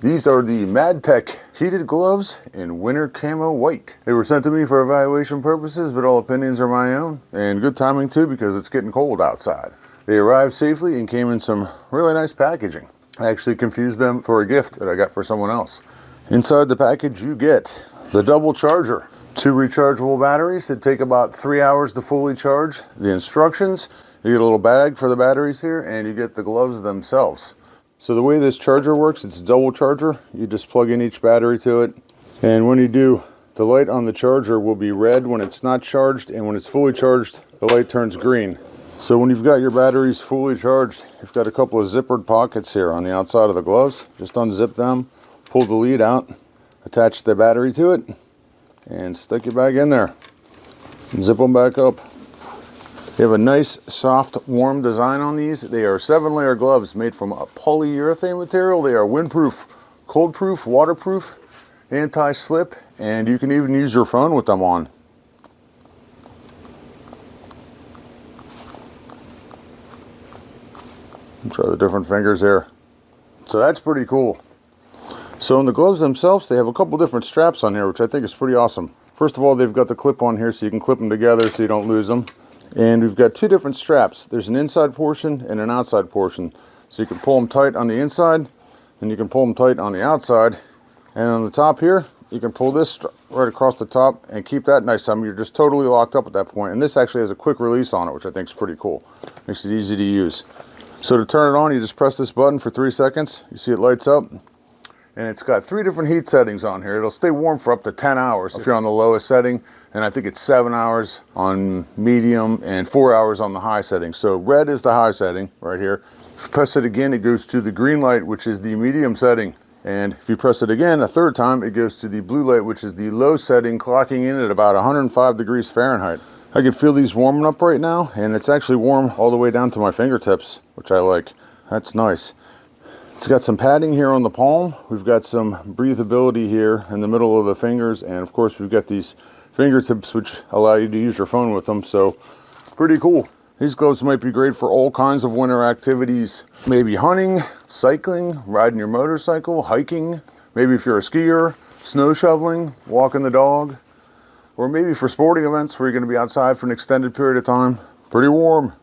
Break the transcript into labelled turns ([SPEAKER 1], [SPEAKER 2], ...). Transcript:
[SPEAKER 1] These are the MADETEC heated gloves in winter camo white. They were sent to me for evaluation purposes, but all opinions are my own. And good timing too, because it's getting cold outside. They arrived safely and came in some really nice packaging. I actually confused them for a gift that I got for someone else. Inside the package you get the double charger. 2 rechargeable batteries that take about 3 hours to fully charge. The instructions, you get a little bag for the batteries here, and you get the gloves themselves. So the way this charger works, it's a double charger. You just plug in each battery to it. And when you do, the light on the charger will be red when it's not charged, and when it's fully charged, the light turns green. So when you've got your batteries fully charged, you've got a couple of zippered pockets here on the outside of the gloves. Just unzip them, pull the lead out, attach the battery to it, and stick it back in there. Zip them back up. They have a nice, soft, warm design on these. They are 7-layer gloves made from a polyurethane material. They are windproof, cold-proof, waterproof, anti-slip, and you can even use your phone with them on. Try the different fingers here. So that's pretty cool. So in the gloves themselves, they have a couple different straps on here, which I think is pretty awesome. First of all, they've got the clip on here so you can clip them together so you don't lose them. And we've got 2 different straps. There's an inside portion and an outside portion. So you can pull them tight on the inside and you can pull them tight on the outside. And on the top here, you can pull this right across the top and keep that nice. You're just totally locked up at that point. And this actually has a quick release on it, which I think is pretty cool. Makes it easy to use. So to turn it on, you just press this button for 3 seconds. You see it lights up. And it's got 3 different heat settings on here. It'll stay warm for up to 10 hours if you're on the lowest setting. And I think it's 7 hours on medium and 4 hours on the high setting. So red is the high setting right here. If you press it again, it goes to the green light, which is the medium setting. And if you press it again a third time, it goes to the blue light, which is the low setting, clocking in at about 105 degrees Fahrenheit. I can feel these warming up right now, and it's actually warm all the way down to my fingertips, which I like. That's nice. It's got some padding here on the palm. We've got some breathability here in the middle of the fingers, and of course we've got these fingertips which allow you to use your phone with them, so pretty cool. These gloves might be great for all kinds of winter activities. Maybe hunting, cycling, riding your motorcycle, hiking. Maybe if you're a skier, snow shoveling, walking the dog. Or maybe for sporting events where you're going to be outside for an extended period of time. Pretty warm.